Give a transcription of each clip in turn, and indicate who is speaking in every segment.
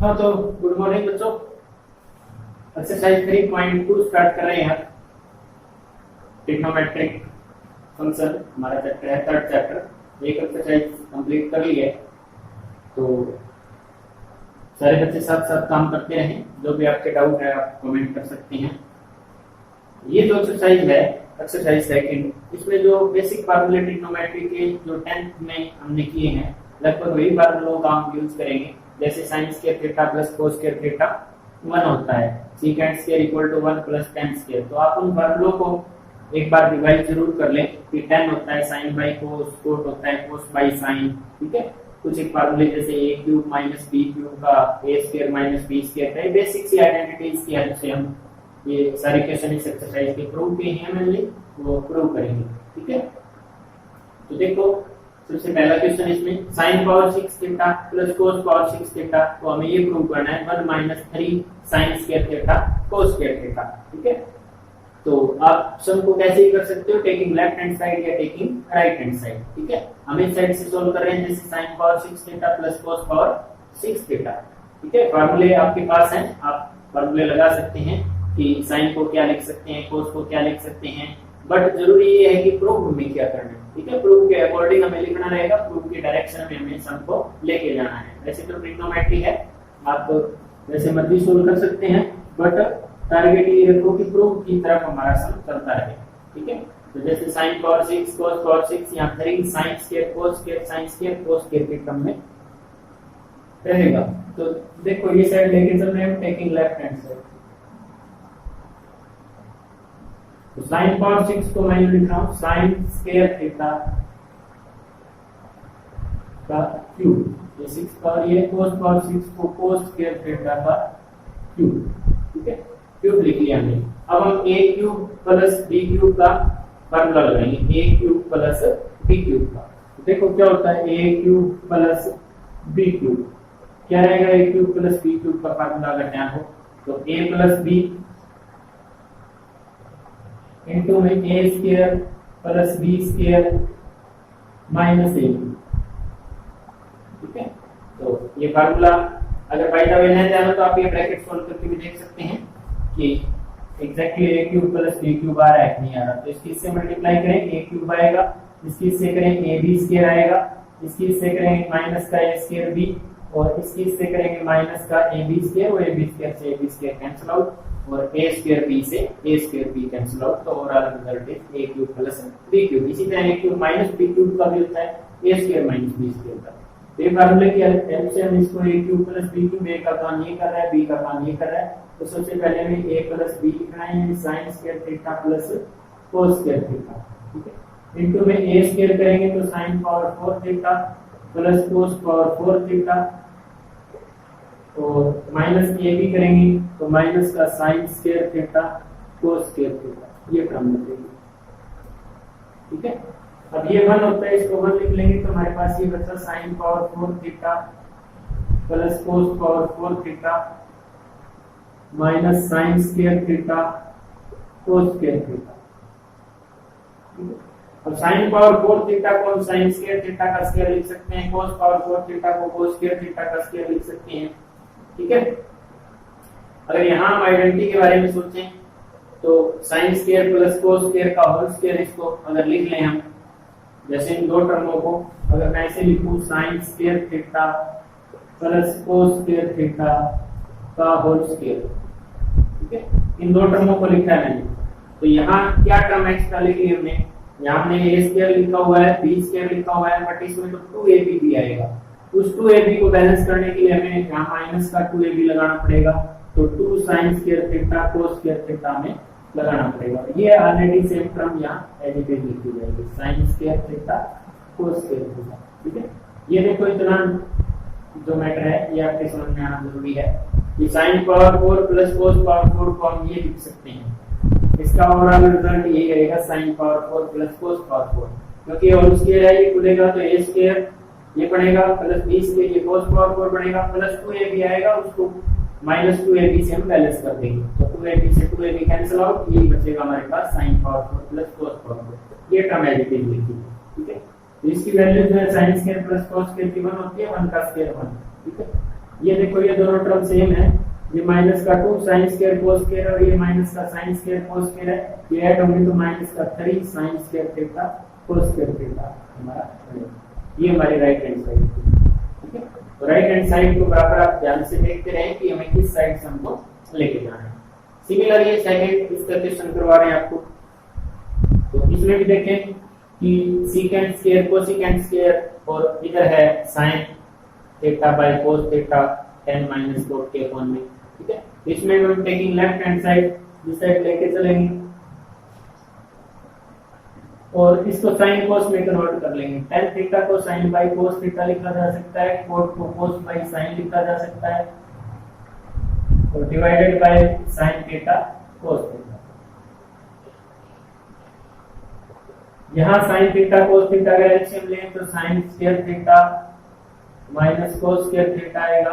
Speaker 1: हाँ तो good morning बच्चों। एक्सरसाइज 3.2 स्टार्ट कर रहे हैं। ट्रिग्नोमेट्रिक फंक्शन हमारा चैप्टर है, थर्ड चैप्टर। एक एक्सरसाइज कंप्लीट कर ली है, तो सारे बच्चे साथ साथ काम करते रहें। जो भी आपके डाउट है आप कमेंट कर सकते हैं। ये जो एक्सरसाइज है, एक्सरसाइज सेकंड, इसमें जो बेसिक फार्मूले ट्रिग्नोमेट्री के जो 10th में हमने किए हैं, लगभग वही फार्मूलों का हम यूज करेंगे। जैसे sine square theta plus cos square theta 1 होता है, secant square equal to 1 plus tan square. तो आप उन फार्मूलों को एक बार रिवाइज जरूर कर लें कि tan होता है साइन बाई कोस, कोट होता है कोस बाई साइन। ठीक है, कुछ एक फार्मूले जैसे a cube minus b cube का a square minus b square का, बेसिक सी आइडेंटिटीज की हेल्प से हम ये सारे क्वेश्चन इस एक्सरसाइज के प्रूव किए हैं, मैंने वो प्रूव करेंगे। ठीक है, तो देखो सबसे पहला क्वेश्चन इसमें sin power 6 theta plus cos power 6 theta, तो हमें ये प्रूव करना है 1 minus 3 sin square theta cos square theta. ठीक है, तो आप सम को कैसे ही कर सकते हो, टेकिंग लेफ्ट हैंड साइड या टेकिंग राइट हैंड साइड। ठीक है, हम इस साइड से सोल्व कर रहे हैं, जैसे sin power 6 theta plus cos power 6 theta. ठीक है, फार्मूले आपके पास हैं, आप फार्मूले लगा सकते हैं कि sin को क्या लिख सकते हैं, cos को क्या लिख सकते हैं, बट जरूरी ये है कि प्रूफ में क्या करना है। ठीक है, प्रूफ के अकॉर्डिंग हमें लिखना रहेगा, प्रूफ के डायरेक्शन में हमें सम को लेके जाना है। वैसे तो ट्रिग्नोमेट्री है, आप वैसे मर्जी सोल्व कर सकते हैं, बट टारगेट ये रखो कि प्रूफ की तरफ हमारा सम चलता रहे। ठीक है, तो जैसे sin पावर 6 cos पावर 6, यहाँ 3 sin square cos square sin square cos square के क्रम में रहेगा। तो देखो ये साइड लेके चल रहे हैं, टेकिंग लेफ्ट हैंड साइड। तो sin पावर 6 को मैं लिख रहा हूं sin स्क्वायर थीटा का क्यूब, ये 6 पावर ये cos पावर 6 को cos स्क्वायर थीटा का क्यूब। ठीक है, क्यूब लिख लिया हमने। अब हम a cube plus b cube का फार्मूला लगाएंगे, a cube plus b cube का। देखो क्या होता है, a cube plus b cube क्या रहेगा, a cube plus b cube का फार्मूला अगर ध्यान हो तो a प्लस b इंटू में a square plus b square minus a। ठीक है, तो ये फार्मूला अगर बाय द वे नहीं जाना तो आप ये ब्रैकेट सोल्व करके भी देख सकते हैं कि exactly a cube plus b cube आ रहा है नहीं आ रहा। तो इसकी इससे मल्टीप्लाई करें, a क्यूब आएगा, इसकी इससे करें a b स्क्वायर आएगा, इसकी इससे करेंगे माइनस का a स्क्वायर b, और इसकी इससे करेंगे माइनस का a b स्क्वायर, और a b स्क्वायर से a b square cancel out, और a स्क्वायर b से a square b cancel out. तो overall result is a cube plus b cube. इसी तरह a cube minus b cube का भी होता है a square minus b square का। तो ये फार्मूले की हेल्प से हम इसको a cube plus b cube, a का काम ये कर रहा है, b का काम ये कर रहा है। तो सबसे पहले हमें a प्लस b लिखना है, sin square theta plus cos square theta. ठीक है, इनटू में a स्क्वायर करेंगे तो sin power 4 theta plus cos power 4 theta, और माइनस a भी करेंगे तो माइनस का sin square theta cos square theta, ये क्रम लिखेंगे। ठीक है, अब ये 1 होता है, इसको 1 लिख लेंगे तो हमारे पास ये बचा sin power 4 theta plus cos power 4 theta minus sin square theta cos square theta. अब sin पावर 4 थीटा को हम sin स्क्वायर थीटा का स्क्वायर लिख सकते हैं, cos पावर 4 थीटा को cos स्क्वायर थीटा का स्क्वायर लिख सकते हैं। ठीक है, अगर यहाँ हम आइडेंटिटी के बारे में सोचें तो sin square plus cos square का होल स्क्वायर, इसको अगर लिख लें हम, जैसे इन दो टर्मों को अगर मैं ऐसे लिखूं sin square theta plus cos square theta का होल स्क्वायर। ठीक है, इन दो टर्मों को लिखा है मैंने। तो यहाँ क्या टर्म एक्स्ट्रा लिखी हमने, यहाँ हमने a स्क्वायर लिखा हुआ है, b स्क्वायर लिखा हुआ है, बट इसमें तो 2ab भी आएगा। उस 2ab को बैलेंस करने के लिए हमें यहाँ माइनस का 2ab लगाना पड़ेगा। तो 2 sin square theta cos square theta में लगाना पड़ेगा। ये ऑलरेडी सेम टर्म यहाँ एज इट इज लिखी जाएगी, sin square theta cos square theta. ठीक है, ये देखो इतना जो मैटर है ये आपके समझ में आना जरूरी है। ये sin power 4 plus cos power 4 को हम ये लिख सकते हैं, इसका ओवरऑल रिजल्ट यही रहेगा sin power 4 plus cos power 4, क्योंकि होल स्क्वायर है ये खुलेगा तो a स्क्वायर ये पड़ेगा प्लस b स्क्वायर ये cos पावर 4 पड़ेगा, प्लस 2ab आएगा, उसको माइनस 2ab से हम बैलेंस कर देंगे। तो 2ab से 2ab कैंसिल आउट, ये बचेगा हमारे पास sin power 4 plus cos power 4। ये टर्म एज इट इज लिखी। ठीक है, तो इसकी वैल्यू जो है sin square plus cos square की 1 होती है, 1 का स्क्वायर 1। ठीक है, ये देखो ये दोनों टर्म सेम है, ये माइनस का 2 साइन स्क्वायर कोस स्क्वायर और ये माइनस का साइन स्क्वायर कोस स्क्वायर है, ये ऐड होंगे तो माइनस का 3 sign square theta cos square theta हमारा ये हमारी राइट हैंड साइड है। ठीक है, तो राइट हैंड साइड को बराबर आप ध्यान से देखते रहें कि हमें किस साइड से हमको लेके जाना है। सिमिलर ये सेकंड इसका क्वेश्चन करवा रहे हैं आपको, तो इसमें भी देखें कि सीकेंट स्क्वायर कोसिकेंट स्क्वायर और इधर है sine theta by cos theta tan minus cot के अपॉन में। ठीक है, इसमें हम टेकिंग लेफ्ट हैंड साइड इस साइड लेके चलेंगे और इसको साइन कोस में कन्वर्ट कर लेंगे। tan थीटा को साइन बाय कोस थीटा लिखा जा सकता है, कोट को कोस बाय साइन लिखा जा सकता है और divided by sine theta cos theta. यहां साइन थीटा कोस थीटा का एलसीएम लें तो sine square theta minus cos square theta आएगा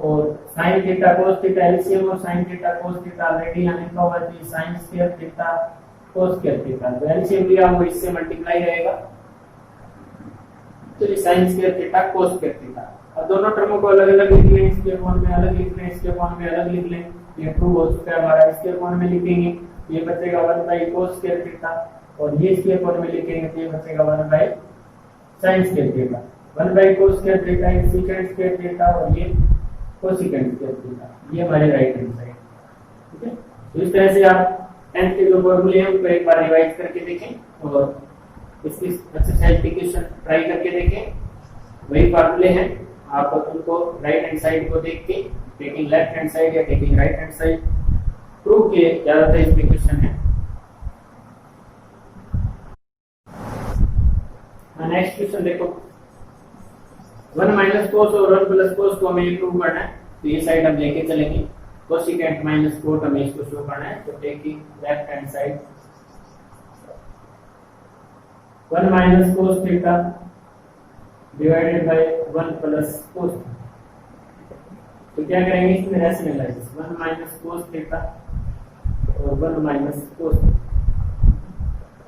Speaker 1: और sine theta cos theta LCM और sine theta cos theta already यहां लिखा हुआ है, sine square theta cos square theta तो एलसीएम लिया वो इससे मल्टीप्लाई रहेगा, तो ये sine square theta cos square theta. अब दोनों टर्मों को अलग अलग लिख लें, इसके फॉर्म में अलग लिख लें, इसके फॉर्म में अलग लिख लें, ये प्रूव हो चुका है हमारा। इसके फॉर्म में लिखेंगे ये बचेगा 1 बाय कोस स्क्वायर थीटा और ये इसके फॉर्म में लिखेंगे तो ये बचेगा 1 by sine square theta. 1 by cos square theta ये सीकेंट स्क्वायर थीटा और ये कोसिकेंट स्क्वायर थीटा, ये हमारे राइट हैंड साइड। ठीक है, तो इस तरह से आप 10th के जो फॉर्मूले हैं उनको एक बार रिवाइज करके देखें और इसकी एक्सरसाइज के क्वेश्चन ट्राई करके देखें। वही फॉर्मूले हैं, आप उनको राइट हैंड साइड को देख के टेकिंग लेफ्ट हैंड साइड या taking right hand side prove के ज्यादातर इसमें क्वेश्चन है। नेक्स्ट क्वेश्चन देखो, 1 माइनस कोस और 1 प्लस कोस को हमें प्रूव करना है, तो ये साइड हम लेके चलेंगे। कोसिकेंट माइनस कोट हमें इसको शो करना है, तो taking left hand side 1 minus cos theta divided bye 1 plus cos. तो क्या करेंगे इसमें रैशनलाइज 1 माइनस कोस थीटा और 1 माइनस कोस।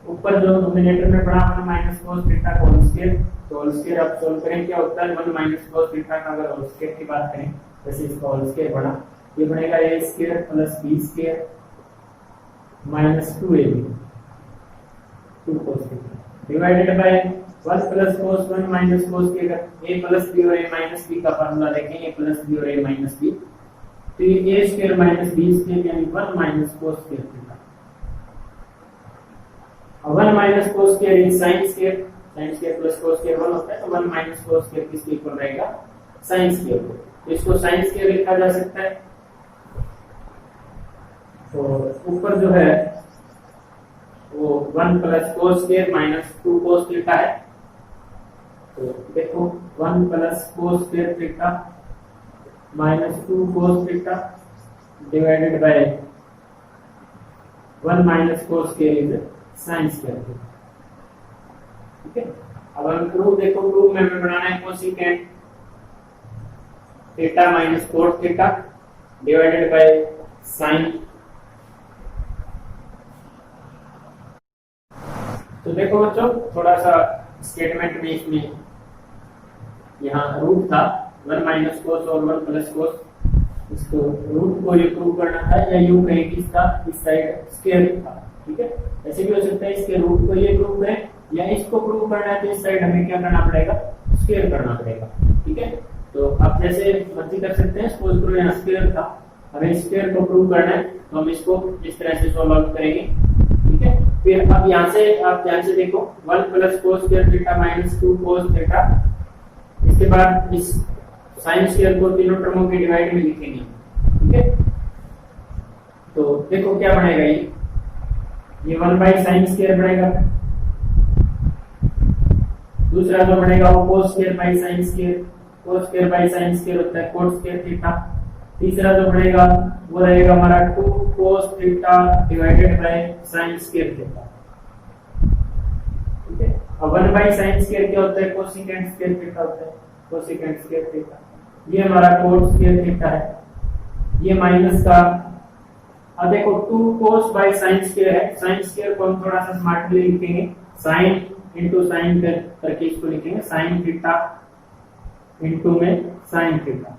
Speaker 1: ऊपर जो नोमिनेटर में पढ़ा 1 माइनस कोस थीटा का होल स्क्वायर, तो होल स्क्वायर आप सॉल्व करें क्या होता है 1 माइनस कोस थीटा का अगर होल स्क्वायर की बात करें जैसे इसका होल स्क्वायर बना, ये बनेगा a square plus b square minus 2ab 2 cos theta divided bye 1 plus cos 1 minus cos के अगर a प्लस b और a माइनस b का फार्मूला देखें a प्लस b और a माइनस b, तो ये a square minus b square यानी 1 minus cos square theta. 1 minus cos square is sine square, sine square plus cos square 1 होता है, तो 1 माइनस कोस स्क्वायर किसके इक्वल रहेगा साइन स्क्वायर को, तो इसको साइन स्क्वायर लिखा जा सकता है। तो ऊपर जो है वो 1 plus cos square minus 2 cos theta है, तो देखो 1 plus cos square theta minus 2 cos theta divided bye 1 minus cos square is sine square theta. ठीक है, अब हम प्रूफ देखो, प्रूफ में हमें बनाना है cosecant theta minus cot theta divided by sign. तो देखो बच्चों थोड़ा सा स्टेटमेंट में इसमें यहाँ रूट था 1 माइनस कोस और 1 प्लस कोस, इसको रूट को ये प्रूव करना था या यूं कहें कि इसका इस साइड स्क्वायर था। ठीक है, ऐसे भी हो सकता है इसके रूट को ये प्रूव करें या इसको प्रूव करना है तो इस साइड हमें क्या करना पड़ेगा स्क्वायर करना पड़ेगा। ठीक है, तो आप जैसे मर्जी कर सकते हैं, सपोज करो यहाँ स्क्वायर था, हमें स्क्वायर को प्रूव करना है तो हम इसको इस तरह से सॉल्व आउट करेंगे। ठीक है, फिर अब यहाँ से आप ध्यान से देखो 1 plus cos square theta minus 2 cos theta, इसके बाद इस साइन स्क्वायर को तीनों टर्मों के डिवाइड में लिखेंगे। ठीक है, तो देखो क्या बनेगा, ये 1 बाई साइन स्क्वायर बनेगा, दूसरा जो बनेगा वो cos square by sine square, cos square by sine square होता है कोट स्क्वायर थीटा, तीसरा जो बनेगा वो रहेगा हमारा 2 cos theta divided by sign square theta. ठीक है, अब 1 बाई साइन स्क्वायर क्या होता है कोसिकेंट स्क्वायर थीटा होता है, कोसिकेंट स्क्वायर थीटा, ये हमारा कोट स्क्वायर थीटा है, ये माइनस का, अब देखो 2 कोस बाय साइन स्क्वायर है, साइन स्क्वायर को हम थोड़ा सा स्मार्टली लिखेंगे, साइन इंटू साइन करके इसको लिखेंगे साइन थीटा इनटू में साइन थीटा,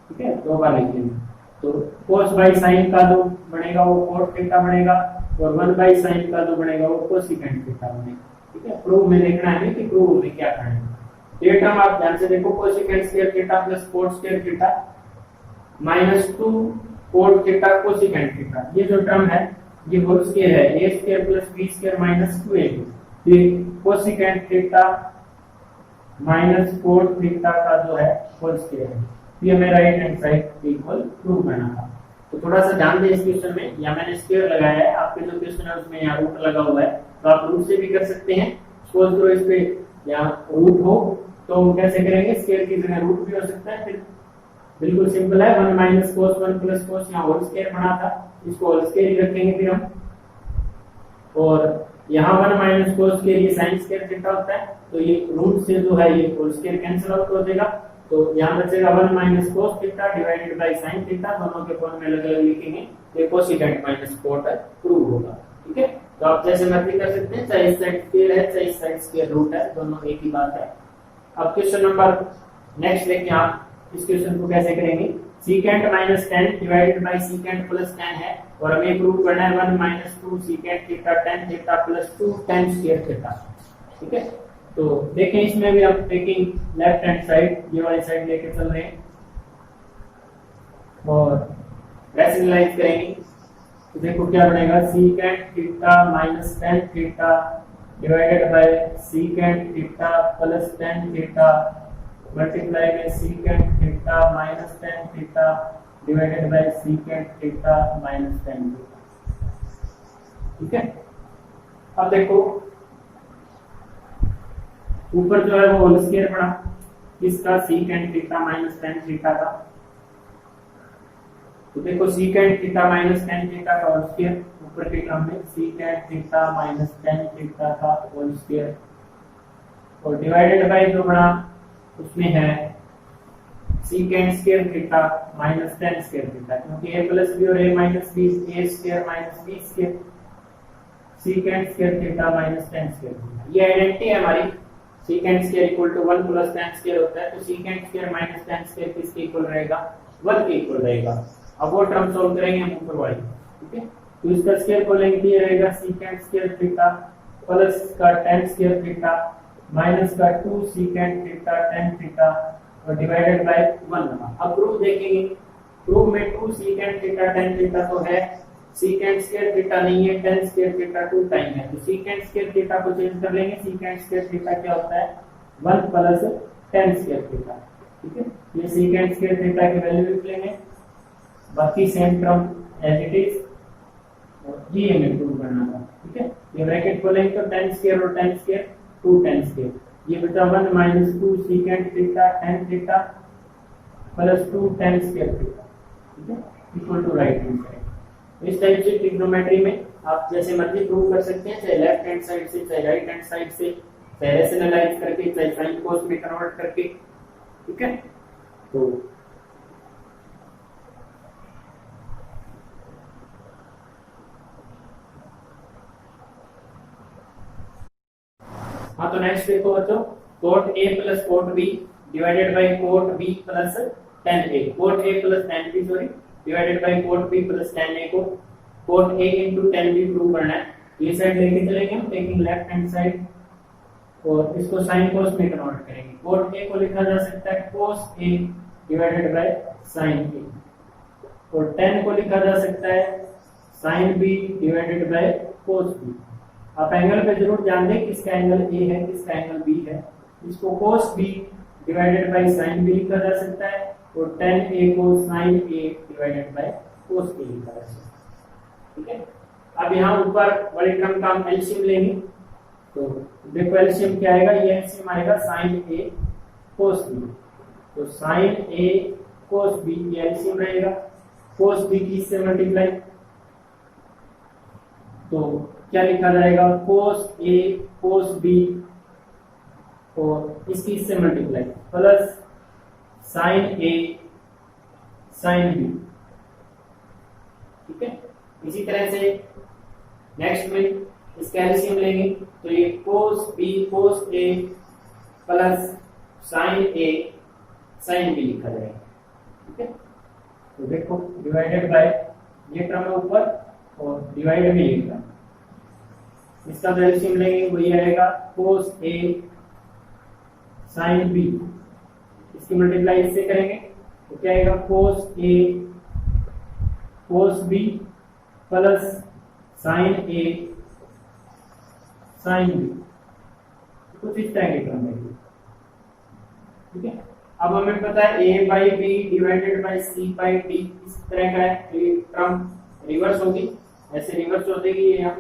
Speaker 1: ठीक है, दो बार लिख लेंगे। तो cos बाई साइन का जो बनेगा वो cos थीटा बनेगा, और 1 बाई साइन का जो बनेगा वो कोसिकेंट थीटा बनेगा, ठीक है। प्रूव में देखना है कि प्रूव में क्या करना है। ये टर्म आप ध्यान से देखो, cosecant square theta plus cos square theta minus 2 cot theta cosecant theta, ये जो टर्म है ये होल स्क्वायर है, a square plus b square minus 2ab। ये cosecant theta minus cot theta का जो है होल स्क्वायर है, ये मेरा right hand side equal prove करना था। तो थोड़ा सा ध्यान दें इस क्वेश्चन में, यहाँ मैंने स्क्वायर लगाया है, आपके जो क्वेश्चन है उसमें यहाँ रूट लगा हुआ है, तो आप रूट से भी कर सकते हैं। सपोज करो इस पे यहाँ रूट हो तो हम कैसे करेंगे, स्क्वायर की जगह रूट भी हो सकता है, फिर बिल्कुल सिंपल है, 1 माइनस कोस 1 प्लस कोस, यहाँ होल स्क्वायर बना था, इसको होल स्क्वायर ही रखेंगे फिर हम। और यहाँ 1 माइनस कोस के लिए साइन स्क्वायर थीटा होता है, तो ये रूट से जो है ये होल स्क्वायर कैंसिल आउट हो जाएगा, तो यहाँ बचेगा 1 minus cos theta divided by sine theta, दोनों के फॉर्म में अलग अलग लिखेंगे, ये कोसिकेंट माइनस कोट प्रूव होगा, ठीक है। तो आप जैसे मर्जी कर सकते हैं, चाहे इस साइड स्क्वायर है चाहे इस साइड स्क्वायर रूट है, दोनों एक ही बात है। अब क्वेश्चन नंबर नेक्स्ट देखिए, आप इस क्वेश्चन को कैसे करेंगे, secant minus 10 divided by secant plus 10 है, और हमें प्रूव करना है 1 minus 2 secant theta tan theta plus 2 tan square theta, ठीक है। तो देखें इसमें भी हम टेकिंग लेफ्ट हैंड साइड, ये वाली साइड लेके चल रहे हैं और रैशनलाइज करेंगे, तो देखो क्या बनेगा, secant theta minus tan theta divided by secant theta plus tan theta multiply में secant theta minus tan theta divided by secant theta minus tan theta, ठीक है। अब देखो ऊपर जो है वो होल स्क्वायर पड़ा, इसका secant theta minus tan theta का, तो देखो secant theta minus tan theta का होल स्क्वायर, ऊपर के क्रम में secant theta minus tan theta का होल स्क्वायर, और डिवाइडेड बाय जो बड़ा उसमें है secant square theta minus tan square theta, क्योंकि a प्लस b और a minus b, a square minus b square secant square theta minus tan square theta, ये identity है हमारी, secant square equal to 1 plus tan square होता है, तो secant square minus tan square किसके equal रहेगा, 1 के इक्वल रहेगा। अब वो टर्म सॉल्व करेंगे हम ऊपर वाली, ठीक है। तो इसका स्क्वायर को लेंगे, ये रहेगा सीकेंट स्क्वायर थीटा प्लस का tan स्क्वायर थीटा माइनस का 2 सीकेंट थीटा tan थीटा और डिवाइडेड बाय 1। अब प्रूफ देखेंगे, प्रूफ में 2 सीकेंट थीटा tan थीटा तो है, सीकेंट स्क्वायर थीटा नहीं है, tan स्क्वायर थीटा 2 टाइम है, तो सीकेंट स्क्वायर थीटा को चेंज कर लेंगे, सीकेंट स्क्वायर थीटा क्या होता है 1 प्लस tan स्क्वायर थीटा, ठीक है। ये सीकेंट स्क्वायर थीटा की वैल्यू लिख लेंगे, बाकी same term as it is, और ये हमें प्रूव करना था, ठीक है। ये ब्रैकेट खोलेंगे तो tan स्क्वायर और tan स्क्वायर 2 tan स्क्वायर, ये बचा 1 minus 2 secant theta tan theta plus 2 tan square theta, ठीक है, equal to right hand side. इस टाइप से ट्रिग्नोमेट्री में आप जैसे मर्जी प्रूव कर सकते हैं, चाहे लेफ्ट हैंड साइड से, चाहे राइट हैंड साइड से, चाहे रैशनलाइज करके, चाहे साइन कोस में कन्वर्ट करके, ठीक है। तो हाँ, तो नेक्स्ट देखो बच्चों, cot a plus cot b divided by cot b plus tan a, cot a plus tan b sorry divided by cot b plus tan a को cot a into tan b prove करना है। ये side लेके चलेंगे हम, taking left hand side, और इसको sine cos में कन्वर्ट करेंगे। cot a को लिखा जा सकता है cos a divided by sin a, और tan को लिखा जा सकता है sin b divided by cos b। आप एंगल पे जरूर ध्यान दें, किसका एंगल a है किसका एंगल b है। इसको cos b divided by sin b लिखा जा सकता है, और tan a को sin a divided by cos a लिखा जा सकता है, ठीक है। अब यहाँ ऊपर वाले टर्म का हम एलसीएम लेंगे, तो देखो एलसीएम क्या आएगा, ये एलसीएम आएगा sin a cos b, तो sin a cos b ये एलसीएम रहेगा, cos b की इससे मल्टीप्लाई, तो क्या लिखा जाएगा cos a cos b, और इसकी इससे multiply plus sin a sin b, ठीक है। इसी तरह से नेक्स्ट में इसका एलसीएम लेंगे, तो ये cos b cos a plus sin a sine B लिखा जाएगा। ठीक है, तो देखो डिवाइडेड बाय ये टर्म है ऊपर और डिवाइड में ये टर्म, इसका जो एलसीएम लेंगे वही आएगा cos a sin b, इसकी मल्टीप्लाई इससे करेंगे तो क्या आएगा cos a cos b plus sin a sin b, कुछ इस तरह के टर्म है। ठीक है, अब हमें पता है a by B divided by c by d इस तरह का है, टर्म रिवर्स होगी, ऐसे रिवर्स हो जाएगी ये यहाँ,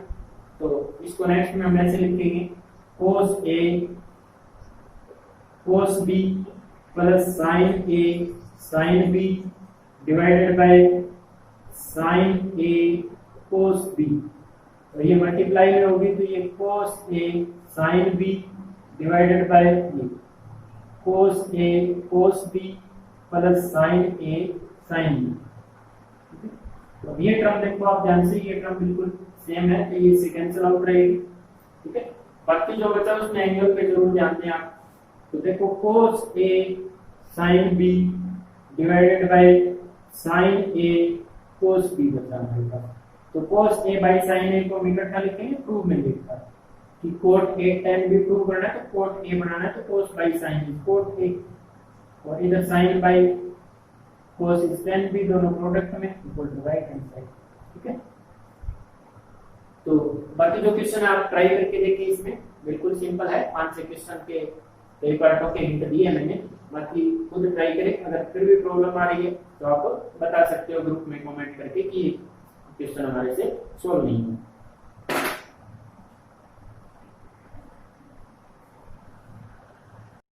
Speaker 1: तो इसको नेक्स्ट में हम ऐसे लिखेंगे cos a cos b plus sin a sin b divided by sin a cos b, तो ये मल्टीप्लाई में होगी तो ये cos a sin b divided by ये cos a cos b plus sin a sin b। तो ये term देखो आप ध्यान से, ये टर्म बिल्कुल सेम है, तो ये से कैंसिल आउट रहेगी। ठीक है, बाकी जो बचा उसमें एंगल पे जरूर ध्यान दें आप। तो देखो cos a sin b divided by sin a cos b बचा हमारे पास, तो cos a by sin a को हम इकट्ठा लिखेंगे, प्रूफ में लिखा है कि cot a tan b prove करना है तो cot a बनाना है तो cos by sin b cot a, और इधर sin by cos tan b दोनों प्रोडक्ट में equal to right hand side. ठीक है, तो बाकी जो क्वेश्चन आप ट्राई करके देखिए, इसमें बिल्कुल सिंपल है, 5-6 क्वेश्चन के कई पार्टों के हिंट दिए मैंने, बाकी खुद ट्राई करें। अगर फिर भी प्रॉब्लम आ रही है तो आप बता सकते हो ग्रुप में कमेंट करके कि क्वेश्चन हमारे से सोल्व नहीं हुआ।